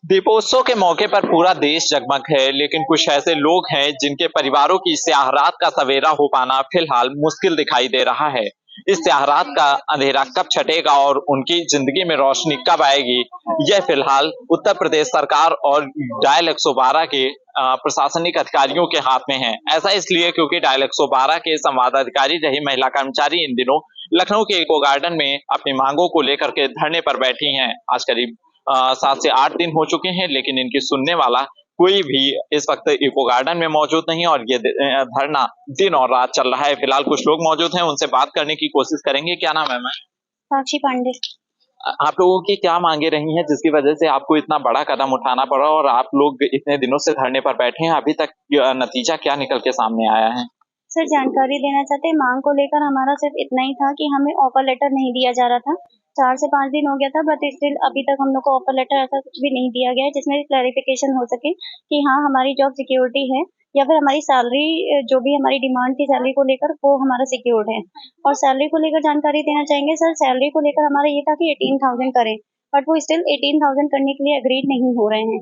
दीपोत्सव के मौके पर पूरा देश जगमग है, लेकिन कुछ ऐसे लोग हैं जिनके परिवारों की स्याहरात का सवेरा हो पाना फिलहाल मुश्किल दिखाई दे रहा है। इस स्याहरात का अंधेरा कब छटेगा और उनकी जिंदगी में रोशनी कब आएगी, यह फिलहाल उत्तर प्रदेश सरकार और डायल 112 के प्रशासनिक अधिकारियों के हाथ में है। ऐसा इसलिए क्योंकि डायल 112 के संवाद अधिकारी रही महिला कर्मचारी इन दिनों लखनऊ के इको गार्डन में अपनी मांगों को लेकर के धरने पर बैठी हैं। आज करीब 7 से 8 दिन हो चुके हैं, लेकिन इनकी सुनने वाला कोई भी इस वक्त इको गार्डन में मौजूद नहीं और ये धरना दिन और रात चल रहा है। फिलहाल कुछ लोग मौजूद हैं, उनसे बात करने की कोशिश करेंगे। क्या नाम है मैम? साक्षी पांडे। आप लोगों की क्या मांगे रही हैं जिसकी वजह से आपको इतना बड़ा कदम उठाना पड़ा और आप लोग इतने दिनों से धरने पर बैठे हैं? अभी तक नतीजा क्या निकल के सामने आया है? सर जानकारी देना चाहते हैं, मांग को लेकर हमारा सिर्फ इतना ही था कि हमें ऑफर लेटर नहीं दिया जा रहा था। 4 से 5 दिन हो गया था, बट स्टिल अभी तक हम लोग को ऑफर लेटर ऐसा कुछ भी नहीं दिया गया है जिसमें क्लैरिफिकेशन हो सके कि हाँ हमारी जॉब सिक्योरिटी है या फिर हमारी सैलरी, जो भी हमारी डिमांड थी सैलरी को लेकर, वो हमारा सिक्योर्ड है। और सैलरी को लेकर जानकारी देना चाहेंगे सर, सैलरी को लेकर हमारा ये था कि 18,000 करें, बट वो स्टिल 18,000 करने के लिए अग्रीड नहीं हो रहे हैं।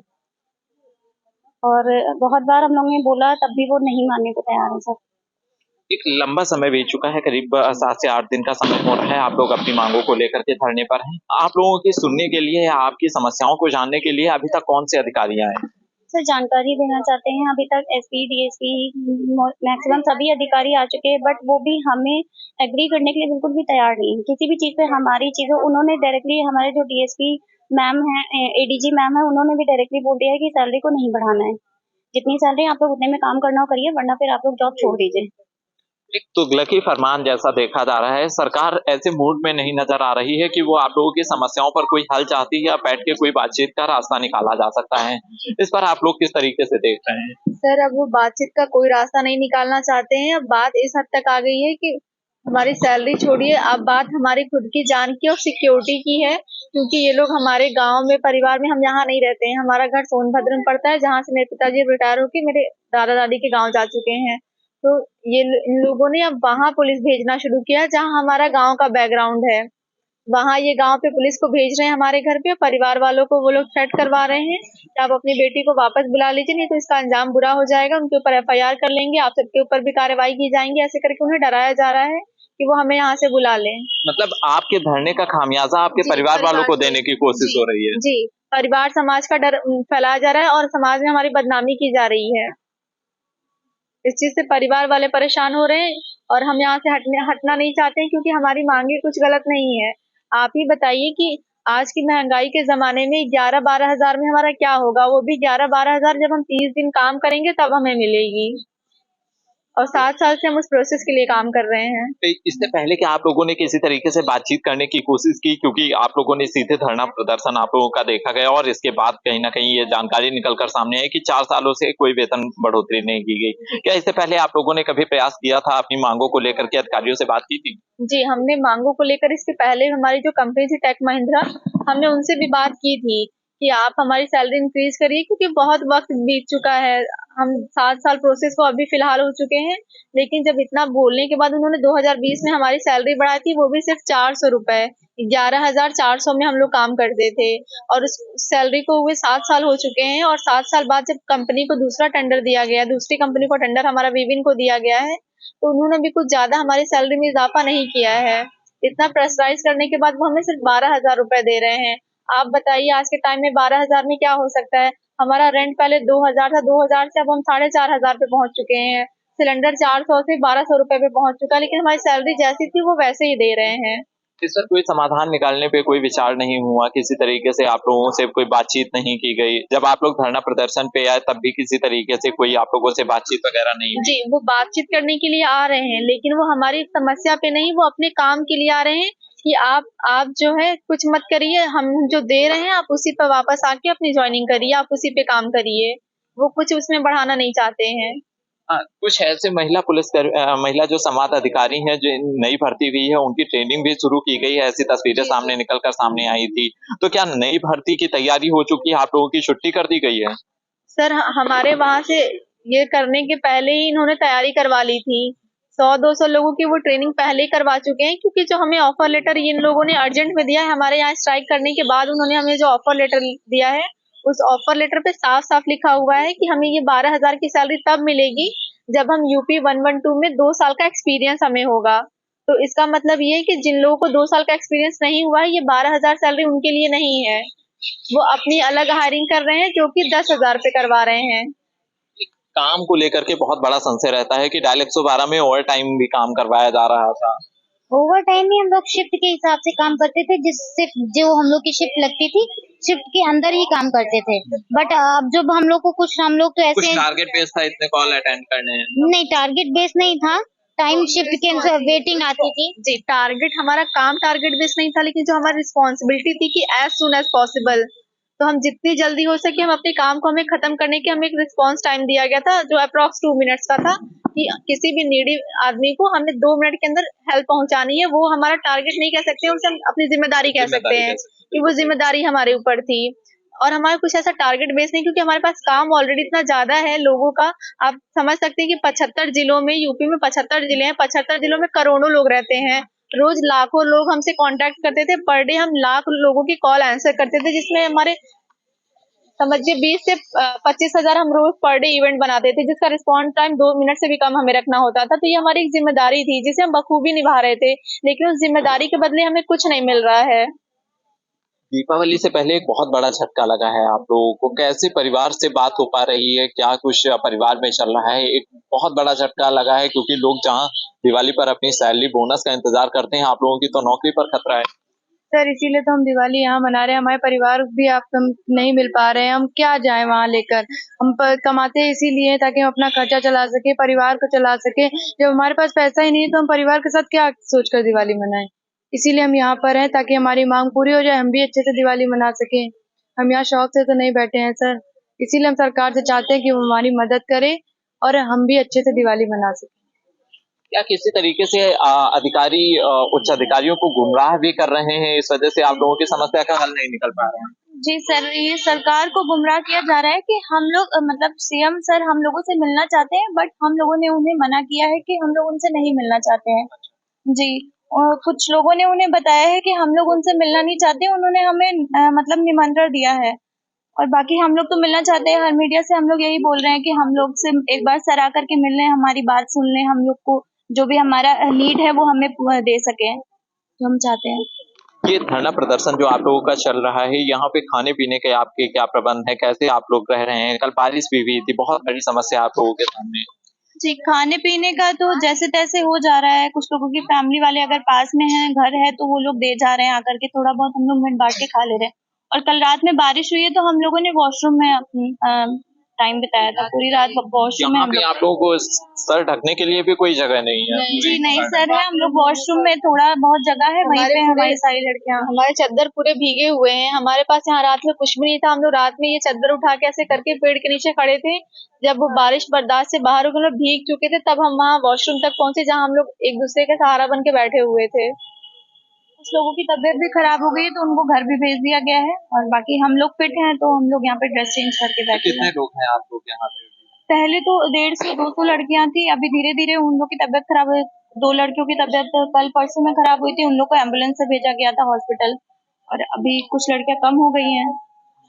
और बहुत बार हम लोगों ने बोला तब भी वो नहीं मानने को तैयार है सर। एक लंबा समय बीत चुका है, करीब 7 से 8 दिन का समय हो रहा है, आप लोग अपनी मांगों को लेकर के धरने पर हैं। आप लोगों की सुनने के लिए या आपकी समस्याओं को जानने के लिए अभी तक कौन से अधिकारी आए हैं? सर जानकारी देना चाहते हैं, अभी तक एसपी डीएसपी मैक्सिमम सभी अधिकारी आ चुके हैं, बट वो भी हमें एग्री करने के लिए बिल्कुल भी तैयार नहीं है किसी भी चीज पे। हमारी चीजों उन्होंने डायरेक्टली, हमारे जो डीएसपी मैम है, एडीजी मैम है, उन्होंने भी डायरेक्टली बोल दिया है कि सैलरी को नहीं बढ़ाना है। जितनी सैलरी आप लोग उतने में काम करना हो करिए, वरना फिर आप लोग जॉब छोड़ दीजिए। एक तुगलकी फरमान जैसा देखा जा रहा है। सरकार ऐसे मूड में नहीं नजर आ रही है कि वो आप लोगों की समस्याओं पर कोई हल चाहती है या बैठ के कोई बातचीत का रास्ता निकाला जा सकता है। इस पर आप लोग किस तरीके से देख रहे हैं? सर अब वो बातचीत का कोई रास्ता नहीं निकालना चाहते हैं। अब बात इस हद तक आ गई है कि हमारी सैलरी छोड़िए, अब बात हमारी खुद की जान की और सिक्योरिटी की है, क्योंकि ये लोग हमारे गांव में, परिवार में, हम यहाँ नहीं रहते हैं। हमारा घर सोनभद्र में पड़ता है, जहाँ से मेरे पिताजी रिटायर होके मेरे दादा दादी के गाँव जा चुके हैं। तो इन लोगों ने अब वहाँ पुलिस भेजना शुरू किया जहाँ हमारा गाँव का बैकग्राउंड है। वहाँ ये गांव पे पुलिस को भेज रहे हैं हमारे घर पे, परिवार वालों को वो लोग थ्रेट करवा रहे हैं कि आप अपनी बेटी को वापस बुला लीजिए, नहीं तो इसका अंजाम बुरा हो जाएगा, उनके ऊपर एफआईआर कर लेंगे, आप सबके ऊपर भी कार्रवाई की जाएंगी। ऐसे करके उन्हें डराया जा रहा है कि वो हमें यहाँ से बुला लें। मतलब आपके धरने का खामियाजा आपके परिवार वालों को देने की कोशिश हो रही है? जी, परिवार समाज का डर फैलाया जा रहा है और समाज में हमारी बदनामी की जा रही है। इस चीज से परिवार वाले परेशान हो रहे हैं और हम यहाँ से हटना नहीं चाहते हैं, क्योंकि हमारी मांगे कुछ गलत नहीं है। आप ही बताइए कि आज की महंगाई के जमाने में 11-12 हजार में हमारा क्या होगा? वो भी 11-12 हजार जब हम 30 दिन काम करेंगे तब हमें मिलेगी, और 7 साल से हम उस प्रोसेस के लिए काम कर रहे हैं। तो इससे पहले कि आप लोगों ने किसी तरीके से बातचीत करने की कोशिश की, क्योंकि आप लोगों ने सीधे धरना प्रदर्शन आप लोगों का देखा गया और इसके बाद कहीं ना कहीं ये जानकारी निकल कर सामने आई कि 4 सालों से कोई वेतन बढ़ोतरी नहीं की गई। क्या इससे पहले आप लोगों ने कभी प्रयास किया था, अपनी मांगों को लेकर के अधिकारियों से बात की थी? जी, हमने मांगों को लेकर इसके पहले हमारी जो कंपनी थी टेक महिंद्रा, हमने उनसे भी बात की थी कि आप हमारी सैलरी इंक्रीज करिए, क्योंकि बहुत वक्त बीत चुका है। हम 7 साल प्रोसेस को अभी फिलहाल हो चुके हैं, लेकिन जब इतना बोलने के बाद उन्होंने 2020 में हमारी सैलरी बढ़ाई थी, वो भी सिर्फ 400 रुपए। 11,400 में हम लोग काम करते थे और उस सैलरी को हुए 7 साल हो चुके हैं। और 7 साल बाद जब कंपनी को दूसरा टेंडर दिया गया, दूसरी कंपनी को टेंडर हमारा विविन को दिया गया है, तो उन्होंने भी कुछ ज्यादा हमारी सैलरी में इजाफा नहीं किया है। इतना प्रेशराइज करने के बाद वो हमें सिर्फ 12,000 रुपए दे रहे हैं। आप बताइए आज के टाइम में 12,000 में क्या हो सकता है? हमारा रेंट पहले 2,000 था, 2,000 से अब हम 4,500 पे पहुंच चुके हैं। सिलेंडर 400 से 1,200 रुपए पे पहुंच चुका है, लेकिन हमारी सैलरी जैसी थी वो वैसे ही दे रहे हैं। इस पर कोई समाधान निकालने पे कोई विचार नहीं हुआ? किसी तरीके से आप लोगों से कोई बातचीत नहीं की गई? जब आप लोग धरना प्रदर्शन पे आए तब भी किसी तरीके से कोई आप लोगों से बातचीत वगैरह नहीं हुई? जी, वो बातचीत करने के लिए आ रहे हैं, लेकिन वो हमारी समस्या पे नहीं, वो अपने काम के लिए आ रहे हैं कि आप जो है कुछ मत करिए, हम जो दे रहे हैं आप उसी पे वापस आके अपनी ज्वाइनिंग करिए, आप उसी पे काम करिए। वो कुछ उसमें बढ़ाना नहीं चाहते हैं। कुछ ऐसे महिला जो संवाद अधिकारी हैं जो नई भर्ती हुई है, उनकी ट्रेनिंग भी शुरू की गई है, ऐसी तस्वीरें सामने निकल कर सामने आई थी। तो क्या नई भर्ती की तैयारी हो चुकी है? आप लोगों की छुट्टी कर दी गई है? सर हमारे वहां से ये करने के पहले ही इन्होंने तैयारी करवा ली थी। 100-200 लोगों की वो ट्रेनिंग पहले ही करवा चुके हैं, क्योंकि जो हमें ऑफर लेटर इन लोगों ने अर्जेंट में दिया है, हमारे यहाँ स्ट्राइक करने के बाद उन्होंने हमें जो ऑफर लेटर दिया है उस ऑफर लेटर पे साफ साफ लिखा हुआ है कि हमें ये 12,000 की सैलरी तब मिलेगी जब हम यूपी 112 में 2 साल का एक्सपीरियंस हमें होगा। तो इसका मतलब ये है कि जिन लोगों को 2 साल का एक्सपीरियंस नहीं हुआ है, ये 12,000 सैलरी उनके लिए नहीं है। वो अपनी अलग हायरिंग कर रहे हैं जो कि 10,000 पे करवा रहे हैं। काम को लेकर के बहुत बड़ा संशय रहता है कि डायल 112 में ओवर टाइम भी काम करवाया जा रहा था। ओवर टाइम ही हम लोग शिफ्ट के हिसाब से काम करते थे, जो हम लोग की शिफ्ट लगती थी शिफ्ट के अंदर ही काम करते थे। बट अब जब हम लोग तो कुछ ऐसे टारगेट बेस था, इतने कॉल अटेंड करने हैं। नहीं, टारगेट बेस नहीं था, टाइम शिफ्ट के अनुसार वेटिंग आती थी। जी, टारगेट हमारा काम टारगेट बेस नहीं था, लेकिन जो हमारी रिस्पॉन्सिबिलिटी थी कि एज सुन एज पॉसिबल, तो हम जितनी जल्दी हो सके हम अपने काम को हमें खत्म करने के हमें एक रिस्पॉन्स टाइम दिया गया था जो अप्रॉक्स 2 मिनट्स का था कि किसी भी नीडी आदमी को हमने 2 मिनट के अंदर हेल्प पहुंचानी है। वो हमारा टारगेट नहीं कह सकते, उसे हम अपनी जिम्मेदारी कह सकते हैं कि वो जिम्मेदारी हमारे ऊपर थी। और हमारा कुछ ऐसा टारगेट बेस नहीं, क्योंकि हमारे पास काम ऑलरेडी इतना ज्यादा है लोगों का। आप समझ सकते हैं कि 75 जिलों में, यूपी में 75 जिले हैं, 75 जिलों में करोड़ों लोग रहते हैं। रोज लाखों लोग हमसे कांटेक्ट करते थे, पर डे हम लाख लोगों की कॉल आंसर करते थे, जिसमें हमारे समझिए 20 से 25,000 हम रोज पर डे इवेंट बनाते थे, जिसका रिस्पॉन्स टाइम 2 मिनट से भी कम हमें रखना होता था। तो ये हमारी एक जिम्मेदारी थी जिसे हम बखूबी निभा रहे थे, लेकिन उस जिम्मेदारी के बदले हमें कुछ नहीं मिल रहा है। दीपावली से पहले एक बहुत बड़ा झटका लगा है आप लोगों को। कैसे परिवार से बात हो पा रही है, क्या कुछ परिवार में चल रहा है? एक बहुत बड़ा झटका लगा है क्योंकि लोग जहाँ दिवाली पर अपनी सैलरी बोनस का इंतजार करते हैं, आप लोगों की तो नौकरी पर खतरा है। सर इसीलिए तो हम दिवाली यहाँ मना रहे हैं। हमारे परिवार भी आप नहीं मिल पा रहे हैं, हम क्या जाएं वहाँ लेकर। कमाते इसीलिए ताकि हम अपना खर्चा चला सके, परिवार को चला सके। जब हमारे पास पैसा ही नहीं है तो हम परिवार के साथ क्या सोचकर दिवाली मनाएं। इसीलिए हम यहाँ पर हैं ताकि हमारी मांग पूरी हो जाए, हम भी अच्छे से दिवाली मना सके। हम यहाँ शौक से तो नहीं बैठे हैं सर, इसीलिए हम सरकार से चाहते हैं कि वो हमारी मदद करे और हम भी अच्छे से दिवाली मना सके। क्या किसी तरीके से अधिकारी उच्च अधिकारियों को गुमराह भी कर रहे हैं, इस वजह से आप लोगों की समस्या का हल नहीं निकल पा रहा है? जी सर, ये सरकार को गुमराह किया जा रहा है कि हम लोग मतलब सीएम सर हम लोगों से मिलना चाहते हैं, बट हम लोगों ने उन्हें मना किया है कि हम लोग उनसे नहीं मिलना चाहते हैं। जी, और कुछ लोगों ने उन्हें बताया है कि हम लोग उनसे मिलना नहीं चाहते, उन्होंने हमें मतलब निमंत्रण दिया है। और बाकी हम लोग तो मिलना चाहते हैं। हर मीडिया से हम लोग यही बोल रहे हैं कि हम लोग से एक बार सर आकर के मिल लें, हमारी बात सुन लें, हम लोग को जो भी हमारा नीड है वो हमें दे सके, जो हम चाहते हैं। ये धरना प्रदर्शन जो आप लोगों का चल रहा है, यहाँ पे खाने पीने के आपके क्या प्रबंध है, कैसे आप लोग रह रहे हैं? कल बारिश भी हुई थी, बहुत बड़ी समस्या आप लोगों के सामने। जी, खाने पीने का तो जैसे तैसे हो जा रहा है। कुछ लोगों की फैमिली वाले अगर पास में हैं, घर है, तो वो लोग दे जा रहे हैं आकर के, थोड़ा बहुत हम लोग मिल बांट के खा ले रहे हैं। और कल रात में बारिश हुई है तो हम लोगों ने वॉशरूम में अपनी टाइम बिताया था, पूरी रात वॉशरूम में यहाँ हम पे लोग। आप लोगों को सर ढकने के लिए भी कोई जगह नहीं है? जी नहीं सर, है हम लोग वॉशरूम में थोड़ा बहुत जगह है, वहीं पे हमारी सारी लड़कियां। हमारे चद्दर पूरे भीगे हुए हैं। हमारे पास यहाँ रात में कुछ भी नहीं था, हम लोग रात में ये चद्दर उठा के ऐसे करके पेड़ के नीचे खड़े थे। जब वो बारिश बर्दाश्त से बाहर हो गई, हम लोग भीग चुके थे, तब हम वहाँ वॉशरूम तक पहुंचे जहाँ हम लोग एक दूसरे के सहारा बन के बैठे हुए थे। कुछ लोगों की तबीयत भी खराब हो गई है तो उनको घर भी भेज दिया गया है, और बाकी हम लोग फिट हैं तो हम लोग यहाँ पे ड्रेस चेंज करके बैठे कितने हैं। तो लोग हैं आप लोग यहाँ पे? पहले तो 150 से 200 लड़कियां थी, अभी धीरे धीरे उन लोग की तबीयत खराब हुई। 2 लड़कियों की तबीयत कल परसों में खराब हुई थी, उन लोग को एम्बुलेंस से भेजा गया था हॉस्पिटल, और अभी कुछ लड़कियां कम हो गई हैं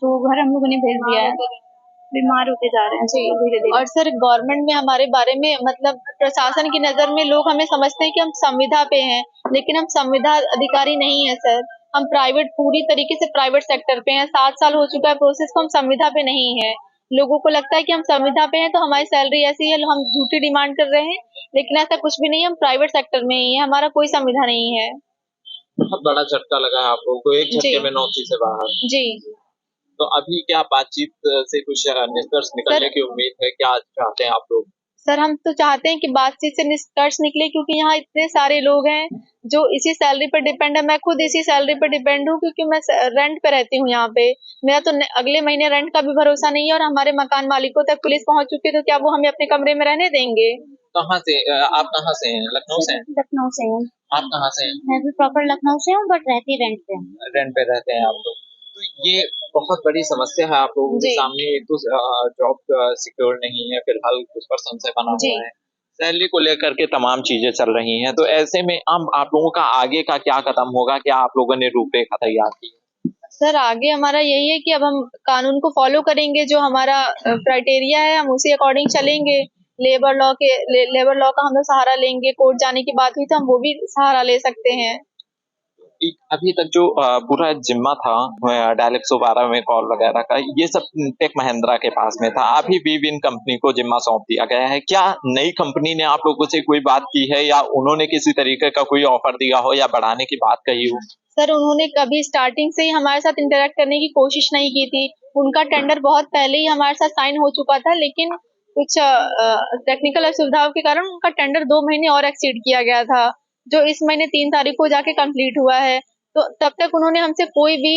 तो घर हम लोगों ने भेज दिया है। बीमार होते जा रहे हैं धीरे धीरे। और सर गवर्नमेंट में हमारे बारे में मतलब प्रशासन की नजर में लोग हमें समझते हैं कि हम संविदा पे हैं, लेकिन हम संविदा अधिकारी नहीं है सर। हम प्राइवेट, पूरी तरीके से प्राइवेट सेक्टर पे हैं। 7 साल हो चुका है प्रोसेस को, हम संविदा पे नहीं है। लोगों को लगता है कि हम संविदा पे हैं तो हमारी सैलरी ऐसी है, हम झूठी डिमांड कर रहे हैं, लेकिन ऐसा कुछ भी नहीं है। हम प्राइवेट सेक्टर में ही है, हमारा कोई संविधा नहीं है। बहुत बड़ा झटका लगा है आप लोगों को, एक झटके में नौकरी से बाहर। जी तो अभी क्या बातचीत से कुछ निष्कर्ष निकलने की उम्मीद है? क्या चाहते हैं आप लोग? सर हम तो चाहते हैं कि बातचीत से निष्कर्ष निकले, क्योंकि यहाँ इतने सारे लोग हैं जो इसी सैलरी पर डिपेंड है। मैं खुद इसी सैलरी पर डिपेंड हूँ, क्योंकि मैं रेंट पे रहती हूँ यहाँ पे। मेरा तो अगले महीने रेंट का भी भरोसा नहीं है, और हमारे मकान मालिकों तक पुलिस पहुंच चुकी है, तो क्या वो हमें अपने कमरे में रहने देंगे? कहाँ से आप कहाँ से हैं? लखनऊ से हैं? लखनऊ से हूँ। आप कहाँ से हैं? मैं भी प्रॉपर लखनऊ से हूँ, बट रहती रेंट पे हूँ। रेंट पे रहते हैं आप लोग। तो ये बहुत बड़ी समस्या है आप लोगों के सामने। एक तो जॉब सिक्योर नहीं है फिलहाल, उस पर संशय बना हुआ है। सैलरी को लेकर के तमाम चीजें चल रही हैं, तो ऐसे में अब आप लोगों का आगे का क्या कदम होगा? क्या आप लोगों ने रूपरेखा तैयार की? सर आगे हमारा यही है कि अब हम कानून को फॉलो करेंगे, जो हमारा क्राइटेरिया है हम उसी अकॉर्डिंग चलेंगे। लेबर लॉ का हम लोग सहारा लेंगे। कोर्ट जाने की बात हुई तो हम वो भी सहारा ले सकते हैं। अभी तक जो पूरा जिम्मा था डायल 112 में कॉल वगैरह का, ये सब टेक महिंद्रा के पास में था। अभी विन कंपनी को जिम्मा सौंप दिया गया है। क्या नई कंपनी ने आप लोगों से कोई बात की है या उन्होंने किसी तरीके का कोई ऑफर दिया हो या बढ़ाने की बात कही हो? सर उन्होंने कभी स्टार्टिंग से ही हमारे साथ इंटरेक्ट करने की कोशिश नहीं की थी। उनका टेंडर बहुत पहले ही हमारे साथ साइन हो चुका था, लेकिन कुछ टेक्निकल असुविधाओं के कारण उनका टेंडर 2 महीने और एक्सीड किया गया था, जो इस महीने 3 तारीख को जाके कंप्लीट हुआ है। तो तब तक उन्होंने हमसे कोई भी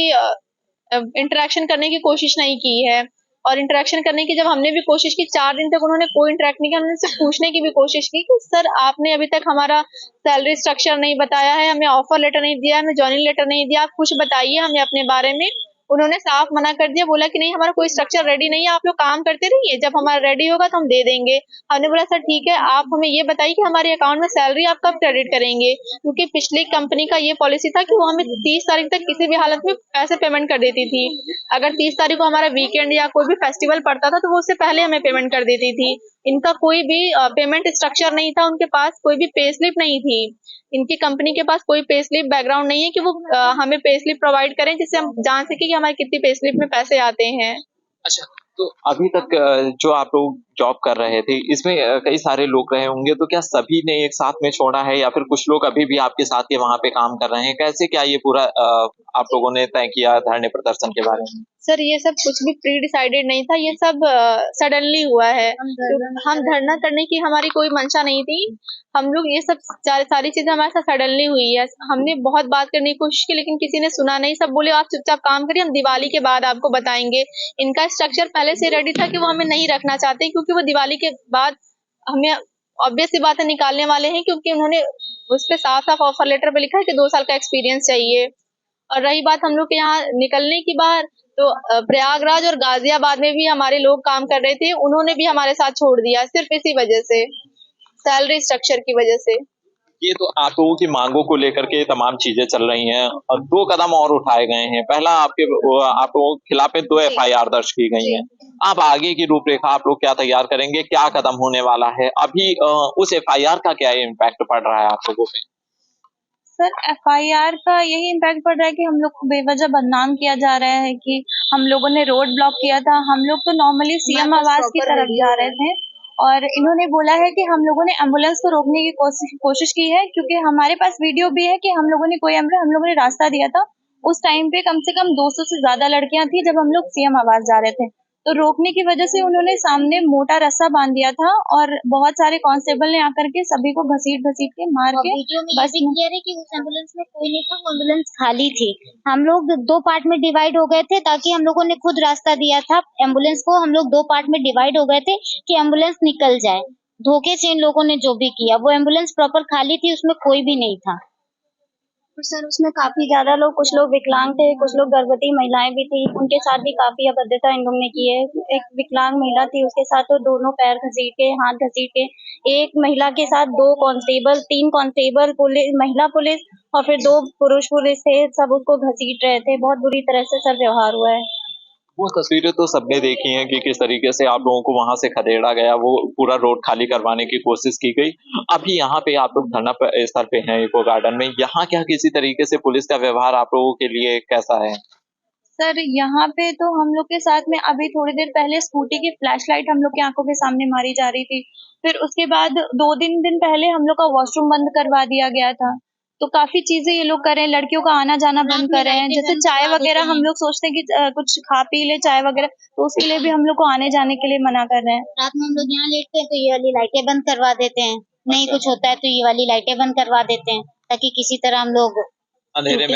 इंटरेक्शन करने की कोशिश नहीं की है। और इंटरेक्शन करने की जब हमने भी कोशिश की, 4 दिन तक उन्होंने कोई इंटरेक्ट नहीं किया। उन्होंने सिर्फ पूछने की भी कोशिश की कि सर आपने अभी तक हमारा सैलरी स्ट्रक्चर नहीं बताया है, हमें ऑफर लेटर नहीं दिया, हमें ज्वाइनिंग लेटर नहीं दिया, आप कुछ बताइए हमें अपने बारे में। उन्होंने साफ मना कर दिया, बोला कि नहीं हमारा कोई स्ट्रक्चर रेडी नहीं है, आप लोग काम करते रहिए, जब हमारा रेडी होगा तो हम दे देंगे। हमने बोला सर ठीक है, आप हमें ये बताइए कि हमारे अकाउंट में सैलरी आप कब क्रेडिट करेंगे, क्योंकि पिछली कंपनी का ये पॉलिसी था कि वो हमें 30 तारीख तक किसी भी हालत में पैसे पेमेंट कर देती थी। अगर 30 तारीख को हमारा वीकेंड या कोई भी फेस्टिवल पड़ता था तो वो उससे पहले हमें पेमेंट कर देती थी। इनका कोई भी पेमेंट स्ट्रक्चर नहीं था, उनके पास कोई भी पे स्लिप नहीं थी। इनकी कंपनी के पास कोई पे स्लिप बैकग्राउंड नहीं है कि वो हमें पे स्लिप प्रोवाइड करें जिससे हम जान सके कि हमारे कितनी पे स्लिप में पैसे आते हैं। अच्छा, तो अभी तक जो आप लोग जॉब कर रहे थे, इसमें कई सारे लोग रहे होंगे, तो क्या सभी ने एक साथ में छोड़ा है या फिर कुछ लोग अभी भी आपके साथ ही वहाँ पे काम कर रहे हैं? कैसे क्या ये पूरा आप लोगों ने तय किया धरने प्रदर्शन के बारे में? सर ये सब कुछ भी प्री डिसाइडेड नहीं था, ये सब सडनली हुआ है। हम धरना करने की हमारी कोई मंशा नहीं थी। हम लोग ये सब सारी चीजें हमारे साथ सडनली हुई है। हमने बहुत बात करने की कोशिश की लेकिन किसी ने सुना नहीं। सब बोले आप चुपचाप काम करिए, हम दिवाली के बाद आपको बताएंगे। इनका स्ट्रक्चर पहले से रेडी था कि वो हमें नहीं रखना चाहते, क्योंकि वो दिवाली के बाद हमें ऑब्वियस सी बात है निकालने वाले हैं, क्योंकि उन्होंने उस पर साफ साफ ऑफर लेटर पे लिखा है कि 2 साल का एक्सपीरियंस चाहिए। और रही बात हम लोग के यहाँ निकलने की बात, तो प्रयागराज और गाजियाबाद में भी हमारे लोग काम कर रहे थे, उन्होंने भी हमारे साथ छोड़ दिया सिर्फ इसी वजह से, सैलरी स्ट्रक्चर की वजह से। ये तो आप लोगों की मांगों को लेकर के तमाम चीजें चल रही हैं और 2 कदम और उठाए गए हैं। पहला आप लोगों के खिलाफ 2 एफआईआर दर्ज की गई हैं। अब आगे की रूपरेखा आप लोग क्या तैयार करेंगे? क्या कदम होने वाला है? अभी उस एफआईआर का क्या इम्पैक्ट पड़ रहा है आप लोगों पे? सर एफआईआर का यही इम्पैक्ट पड़ रहा है कि हम लोग को बेवजह बदनाम किया जा रहा है कि हम लोगों ने रोड ब्लॉक किया था। हम लोग तो नॉर्मली सीएम आवास की तरफ जा रहे थे और इन्होंने बोला है कि हम लोगों ने एम्बुलेंस को रोकने की कोशिश की है, क्योंकि हमारे पास वीडियो भी है कि हम लोगों ने हम लोगों ने रास्ता दिया था। उस टाइम पे कम से कम 200 से ज्यादा लड़कियां थी जब हम लोग सीएम आवास जा रहे थे। तो रोकने की वजह से उन्होंने सामने मोटा रस्सा बांध दिया था और बहुत सारे कांस्टेबल ने आकर के सभी को घसीट के मार के वीडियो में ये भी क्लियर है कि उस एम्बुलेंस में कोई नहीं था, वो एम्बुलेंस खाली थी। हम लोग 2 पार्ट में डिवाइड हो गए थे ताकि हम लोगों ने खुद रास्ता दिया था एम्बुलेंस को। हम लोग 2 पार्ट में डिवाइड हो गए थे कि एम्बुलेंस निकल जाए। धोखे से इन लोगों ने जो भी किया, वो एम्बुलेंस प्रॉपर खाली थी, उसमें कोई भी नहीं था। तो सर उसमें काफी ज्यादा लोग, कुछ लोग विकलांग थे, कुछ लोग गर्भवती महिलाएं भी थी, उनके साथ भी काफी अभद्रता इन लोगों ने की है। एक विकलांग महिला थी, उसके साथ तो दोनों पैर घसीट के, हाथ घसीट के, एक महिला के साथ 2 कांस्टेबल, 3 कांस्टेबल, पुलिस, महिला पुलिस और फिर 2 पुरुष पुलिस थे, सब उसको घसीट रहे थे। बहुत बुरी तरह से सर व्यवहार हुआ है। वो तस्वीरें तो सबने देखी हैं कि किस तरीके से आप लोगों को वहां से खदेड़ा गया, वो पूरा रोड खाली करवाने की कोशिश की गई। अभी यहाँ पे आप लोग धरना स्थल पे हैं इको गार्डन में, यहाँ क्या किसी तरीके से पुलिस का व्यवहार आप लोगों के लिए कैसा है? सर यहाँ पे तो हम लोग के साथ में अभी थोड़ी देर पहले स्कूटी की फ्लैशलाइट हम लोग की आंखों के सामने मारी जा रही थी। फिर उसके बाद 2 दिन पहले हम लोग का वॉशरूम बंद करवा दिया गया था। तो काफी चीजें ये लोग कर रहे हैं, लड़कियों का आना जाना बंद कर रहे हैं। जैसे चाय वगैरह हम लोग सोचते हैं कि कुछ खा पी ले चाय वगैरह, तो उसके लिए भी हम लोग को आने जाने के लिए मना कर रहे हैं। रात में हम लोग यहाँ लेटते हैं तो ये वाली लाइटें बंद करवा देते हैं, नहीं कुछ होता है तो ये वाली लाइटें बंद करवा देते हैं ताकि किसी तरह हम लोग अंधेरे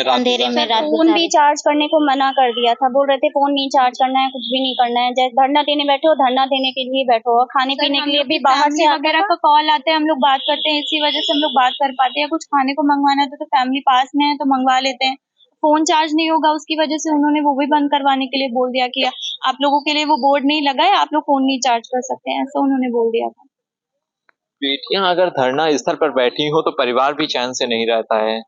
में रात फोन भी चार्ज करने को मना कर दिया था, बोल रहे थे फोन नहीं चार्ज करना है, कुछ भी नहीं करना है। जैसे धरना देने बैठे हो, धरना देने के लिए बैठो, और खाने पीने के लिए भी बाहर से वगैरह का कॉल आते हैं, हम लोग बात करते हैं, इसी वजह से हम लोग बात कर पाते हैं। कुछ खाने को मंगवाना है तो फैमिली पास में है तो मंगवा लेते हैं। फोन चार्ज नहीं होगा उसकी वजह से उन्होंने वो भी बंद करवाने के लिए बोल दिया कि आप लोगों के लिए वो बोर्ड नहीं लगा है, आप लोग फोन नहीं चार्ज कर सकते हैं, ऐसा उन्होंने बोल दिया था। बेटियां अगर धरना स्थल पर बैठी हो तो परिवार भी चैन से नहीं रहता है।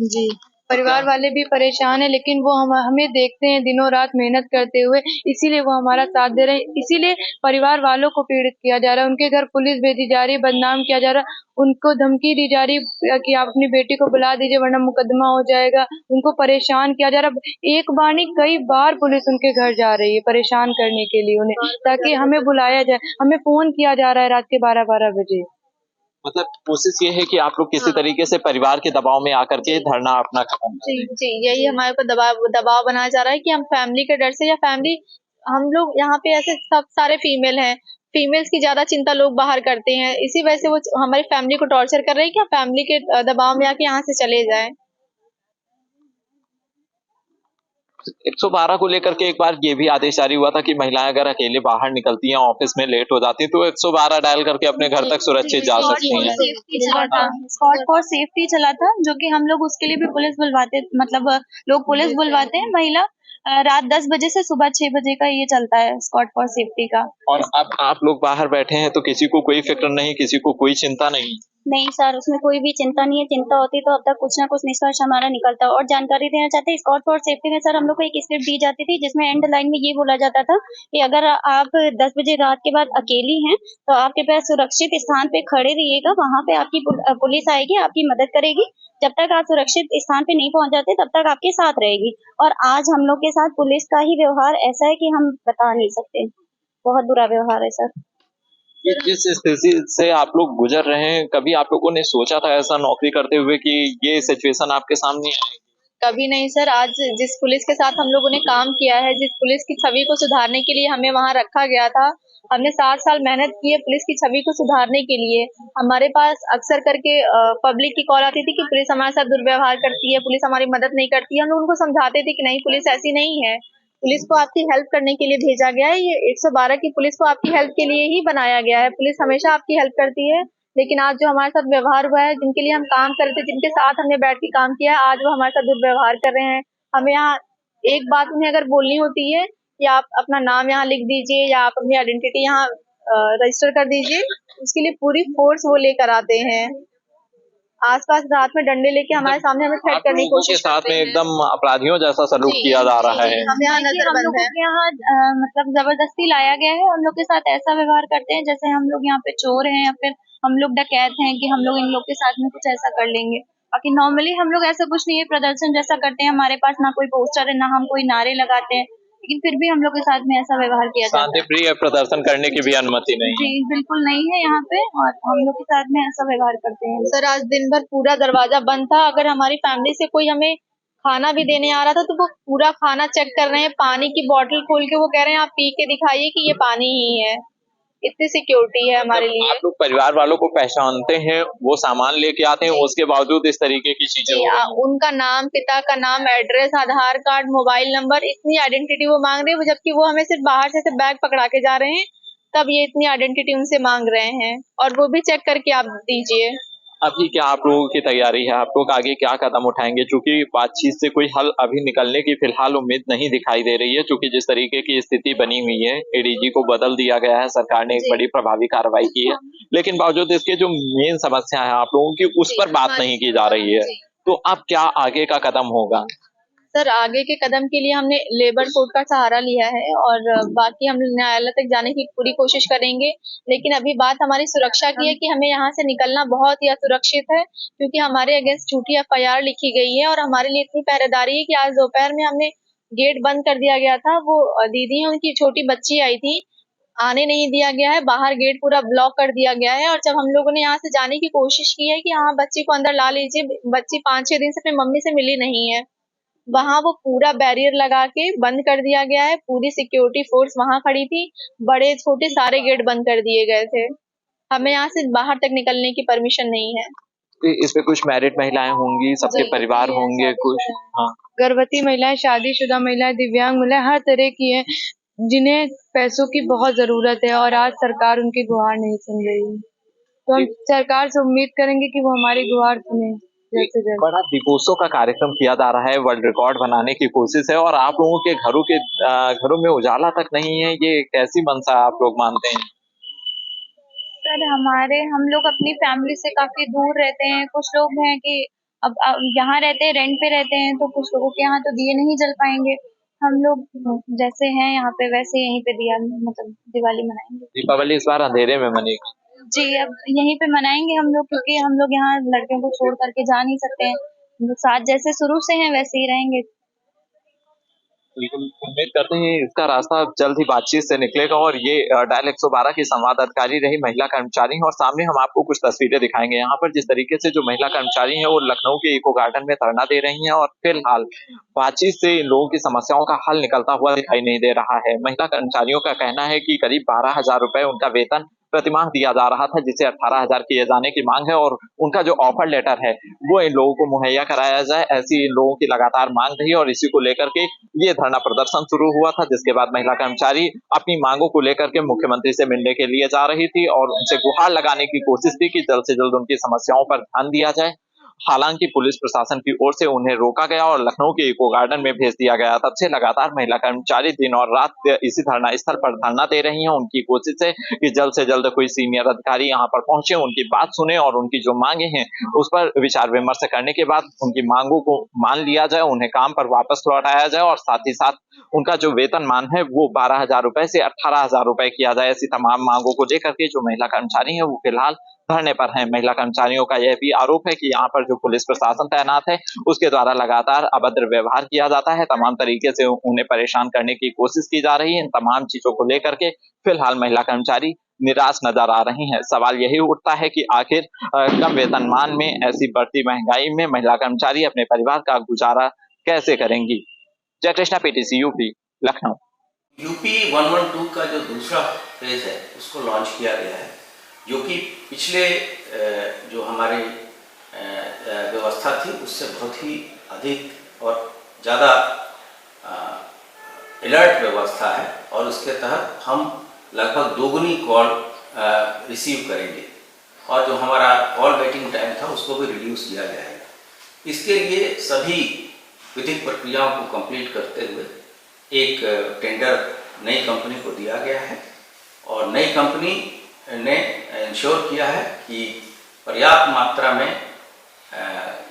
जी परिवार वाले भी परेशान है, लेकिन वो हमें देखते हैं दिनों रात मेहनत करते हुए, इसीलिए वो हमारा साथ दे रहे हैं। इसीलिए परिवार वालों को पीड़ित किया जा रहा है, उनके घर पुलिस भेजी जा रही है, बदनाम किया जा रहा है, उनको धमकी दी जा रही है कि आप अपनी बेटी को बुला दीजिए वरना मुकदमा हो जाएगा। उनको परेशान किया जा रहा है। एक बार नहीं, कई बार पुलिस उनके घर जा रही है परेशान करने के लिए उन्हें, ताकि हमें बुलाया जाए। हमें फोन किया जा रहा है रात के 12-12 बजे। मतलब कोशिश ये है कि आप लोग किसी तरीके से परिवार के दबाव में आकर के धरना अपना खत्म जी जी, यही हमारे ऊपर दबाव बनाया जा रहा है कि हम फैमिली के डर से, या फैमिली, हम लोग यहाँ पे ऐसे सब सारे फीमेल हैं, फीमेल्स की ज्यादा चिंता लोग बाहर करते हैं, इसी वजह से वो हमारी फैमिली को टॉर्चर कर रहे हैं कि हम फैमिली के दबाव में आके यहाँ से चले जाएं। 112 को लेकर के एक बार ये भी आदेश जारी हुआ था कि महिलाएं अगर अकेले बाहर निकलती हैं, ऑफिस में लेट हो जाती हैं, तो 112 डायल करके अपने घर तक सुरक्षित जा सकती हैं। स्पॉट फॉर सेफ्टी चला था, जो कि हम लोग उसके लिए भी पुलिस बुलवाते, मतलब लोग पुलिस बुलवाते हैं। महिला रात 10 बजे से सुबह 6 बजे का ये चलता है स्पॉट फॉर सेफ्टी का। और अब आप लोग बाहर बैठे हैं तो किसी को कोई फिक्र नहीं, किसी को कोई चिंता नहीं। नहीं सर, उसमें कोई भी चिंता नहीं है। चिंता होती तो अब तक कुछ ना कुछ निष्कर्ष हमारा निकलता। और जानकारी देना चाहते हैं, स्कॉट फॉर सेफ्टी में सर हम लोग को एक स्क्रिप्ट दी जाती थी, जिसमें एंड लाइन में ये बोला जाता था कि अगर आप 10 बजे रात के बाद अकेली हैं तो आपके पास सुरक्षित स्थान पे खड़े रहिएगा, वहां पे आपकी पुलिस आएगी, आपकी मदद करेगी। जब तक आप सुरक्षित स्थान पे नहीं पहुंच जाते तब तक आपके साथ रहेगी। और आज हम लोग के साथ पुलिस का ही व्यवहार ऐसा है कि हम बता नहीं सकते। बहुत बुरा व्यवहार है सर। जिस स्थिति से आप लोग गुजर रहे हैं, कभी आप लोगों ने सोचा था ऐसा नौकरी करते हुए कि ये सिचुएशन आपके सामने आएगी? कभी नहीं सर। आज जिस पुलिस के साथ हम लोगों ने काम किया है, जिस पुलिस की छवि को सुधारने के लिए हमें वहाँ रखा गया था, हमने 7 साल मेहनत की है पुलिस की छवि को सुधारने के लिए। हमारे पास अक्सर करके पब्लिक की कॉल आती थी कि पुलिस हमारे साथ दुर्व्यवहार करती है, पुलिस हमारी मदद नहीं करती है। हम लोग उनको समझाते थे कि नहीं, पुलिस ऐसी नहीं है, पुलिस को आपकी हेल्प करने के लिए भेजा गया है। ये 112 की पुलिस को आपकी हेल्प के लिए ही बनाया गया है। पुलिस हमेशा आपकी हेल्प करती है। लेकिन आज जो हमारे साथ व्यवहार हुआ है, जिनके लिए हम काम कर रहे थे, जिनके साथ हमने बैठ के काम किया है, आज वो हमारे साथ दुर्व्यवहार कर रहे हैं। हमें यहाँ एक बात उन्हें अगर बोलनी होती है कि आप अपना नाम यहाँ लिख दीजिए या आप अपनी आइडेंटिटी यहाँ रजिस्टर कर दीजिए, उसके लिए पूरी फोर्स वो लेकर आते हैं। आसपास रात में डंडे लेके हमारे सामने हमें थ्रेट करने की कोशिश साथ करते में हैं। एकदम अपराधियों जैसा सलूक किया जा रहा है। हम यहाँ देखिए, नजर हम बंद लोगों है। के यहाँ मतलब जबरदस्ती लाया गया है। उन लोग के साथ ऐसा व्यवहार करते हैं जैसे हम लोग यहाँ पे चोर हैं या फिर हम लोग डकैत हैं, कि हम लोग इन लोग के साथ में कुछ ऐसा कर लेंगे। बाकी नॉर्मली हम लोग ऐसा कुछ नहीं है, प्रदर्शन जैसा करते हैं। हमारे पास ना कोई पोस्टर है, ना हम कोई नारे लगाते हैं, लेकिन फिर भी हम लोग के साथ में ऐसा व्यवहार किया जाता है। शांतिप्रिय प्रदर्शन करने की भी अनुमति नहीं है। जी बिल्कुल नहीं है यहाँ पे, और हम लोग के साथ में ऐसा व्यवहार करते हैं। सर आज दिन भर पूरा दरवाजा बंद था। अगर हमारी फैमिली से कोई हमें खाना भी देने आ रहा था तो वो पूरा खाना चेक कर रहे हैं। पानी की बोतल खोल के वो कह रहे हैं आप पी के दिखाइए कि ये पानी ही है। इतनी सिक्योरिटी है हमारे लिए। आप लोग परिवार वालों को पहचानते हैं, वो सामान लेके आते हैं, उसके बावजूद इस तरीके की चीजें हो रही हैं। उनका नाम, पिता का नाम, एड्रेस, आधार कार्ड, मोबाइल नंबर, इतनी आइडेंटिटी वो मांग रहे हैं, जबकि वो हमें सिर्फ बाहर से सिर्फ बैग पकड़ा के जा रहे हैं, तब ये इतनी आइडेंटिटी उनसे मांग रहे हैं, और वो भी चेक करके आप दीजिए। अभी क्या आप लोगों की तैयारी है? आप लोग आगे क्या कदम उठाएंगे? चूंकि बातचीत से कोई हल अभी निकलने की फिलहाल उम्मीद नहीं दिखाई दे रही है, क्योंकि जिस तरीके की स्थिति बनी हुई है, एडीजी को बदल दिया गया है, सरकार ने एक बड़ी प्रभावी कार्रवाई की है, लेकिन बावजूद इसके जो मेन समस्या है आप लोगों की, उस पर बात नहीं की जा रही है। तो अब क्या आगे का कदम होगा? सर आगे के कदम के लिए हमने लेबर कोर्ट का सहारा लिया है, और बाकी हम न्यायालय तक जाने की पूरी कोशिश करेंगे। लेकिन अभी बात हमारी सुरक्षा की है कि हमें यहाँ से निकलना बहुत ही असुरक्षित है, क्योंकि हमारे अगेंस्ट झूठी एफआईआर लिखी गई है, और हमारे लिए इतनी पहरेदारी है कि आज दोपहर में हमने गेट बंद कर दिया गया था। वो दीदी है, उनकी छोटी बच्ची आई थी, आने नहीं दिया गया है, बाहर गेट पूरा ब्लॉक कर दिया गया है। और जब हम लोगों ने यहाँ से जाने की कोशिश की है कि हाँ बच्ची को अंदर ला लीजिए, बच्ची 5-6 दिन से अपनी मम्मी से मिली नहीं है, वहां वो पूरा बैरियर लगा के बंद कर दिया गया है। पूरी सिक्योरिटी फोर्स वहां खड़ी थी, बड़े छोटे सारे गेट बंद कर दिए गए थे। हमें यहाँ से बाहर तक निकलने की परमिशन नहीं है। इस पे कुछ मैरिड महिलाएं होंगी, सबके परिवार होंगे कुछ? हाँ, गर्भवती महिलाएं, शादीशुदा महिलाएं, दिव्यांग महिलाएं, हर तरह की हैं, जिन्हें पैसों की बहुत जरूरत है, और आज सरकार उनकी गुहार नहीं सुन रही है। तो हम सरकार से उम्मीद करेंगे कि वो हमारी गुहार सुने जल्द से जल्द। बड़ा दीपोत्सव का कार्यक्रम किया जा रहा है, वर्ल्ड रिकॉर्ड बनाने की कोशिश है, और आप लोगों के घरों में उजाला तक नहीं है, ये कैसी मंशा आप लोग मानते हैं? सर हम लोग अपनी फैमिली से काफी दूर रहते हैं। कुछ लोग हैं कि अब यहाँ रहते हैं, रेंट पे रहते हैं, तो कुछ लोगों के यहाँ तो दिए नहीं जल पाएंगे। हम लोग जैसे हैं यहाँ पे वैसे यहीं पे दिया मतलब दिवाली मनाएंगे। दीपावली इस बार अंधेरे में मनेगी। जी, अब यहीं पे मनाएंगे हम लोग, क्योंकि हम लोग यहाँ लड़कियों को छोड़ करके जा नहीं सकते हैं। हम लोग साथ जैसे शुरू से हैं वैसे ही रहेंगे। बिल्कुल उम्मीद करते हैं इसका रास्ता जल्द ही बातचीत से निकलेगा और ये डायल 112 की संवाद अधिकारी रही महिला कर्मचारी हैं और सामने हम आपको कुछ तस्वीरें दिखाएंगे। यहाँ पर जिस तरीके से जो महिला कर्मचारी हैं वो लखनऊ के इको गार्डन में धरना दे रही हैं और फिलहाल बातचीत से इन लोगों की समस्याओं का हल निकलता हुआ दिखाई नहीं दे रहा है। महिला कर्मचारियों का कहना है कि करीब 12,000 रुपए उनका वेतन प्रतिमाह दिया जा रहा था, जिसे 18,000 किए जाने की मांग है और उनका जो ऑफर लेटर है वो इन लोगों को मुहैया कराया जाए, ऐसी इन लोगों की लगातार मांग रही और इसी को लेकर के ये धरना प्रदर्शन शुरू हुआ था, जिसके बाद महिला कर्मचारी अपनी मांगों को लेकर के मुख्यमंत्री से मिलने के लिए जा रही थी और उनसे गुहार लगाने की कोशिश थी कि जल्द से जल्द उनकी समस्याओं पर ध्यान दिया जाए। हालांकि पुलिस प्रशासन की ओर से उन्हें रोका गया और लखनऊ के इको गार्डन में भेज दिया गया। तब से लगातार महिला कर्मचारी दिन और रात इसी धरना स्थल पर धरना दे रही हैं। उनकी कोशिश है कि जल्द से जल्द कोई सीनियर अधिकारी यहाँ पर पहुंचे, उनकी बात सुने और उनकी जो मांगे हैं उस पर विचार विमर्श करने के बाद उनकी मांगों को मान लिया जाए, उन्हें काम पर वापस लौटाया जाए और साथ ही साथ उनका जो वेतनमान है वो 12,000 रुपए से 18,000 रुपए किया जाए। ऐसी तमाम मांगों को लेकर के जो महिला कर्मचारी हैं वो फिलहाल धरने पर हैं। महिला कर्मचारियों का यह भी आरोप है कि यहाँ पर जो पुलिस प्रशासन तैनात है उसके द्वारा लगातार अभद्र व्यवहार किया जाता है, तमाम तरीके से उन्हें परेशान करने की कोशिश की जा रही है। इन तमाम चीजों को लेकर के फिलहाल महिला कर्मचारी निराश नजर आ रही हैं। सवाल यही उठता है कि आखिर कम वेतनमान में ऐसी बढ़ती महंगाई में महिला कर्मचारी अपने परिवार का गुजारा कैसे करेंगी। जय Krishna, PTC UP, Lucknow. UP 112 का जो दूसरा फेज है उसको लॉन्च किया गया है, जो कि पिछले जो हमारी व्यवस्था थी उससे बहुत ही अधिक और ज़्यादा अलर्ट व्यवस्था है और उसके तहत हम लगभग दोगुनी कॉल रिसीव करेंगे और जो हमारा कॉल वेटिंग टाइम था उसको भी रिड्यूस किया जाएगा। इसके लिए सभी विधिक प्रक्रियाओं को कंप्लीट करते हुए एक टेंडर नई कंपनी को दिया गया है और नई कंपनी ने इंश्योर किया है कि पर्याप्त मात्रा में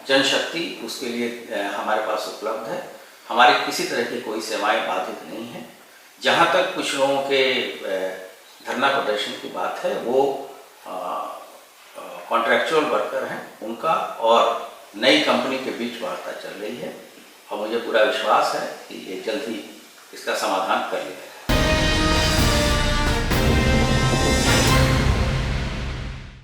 जनशक्ति उसके लिए हमारे पास उपलब्ध है। हमारी किसी तरह की कोई सेवाएं बाधित नहीं है। जहां तक कुछ लोगों के धरना प्रदर्शन की बात है वो कॉन्ट्रैक्चुअल वर्कर हैं, उनका और नई कंपनी के बीच वार्ता चल रही है और मुझे पूरा विश्वास है कि ये जल्द ही इसका समाधान कर लेगा।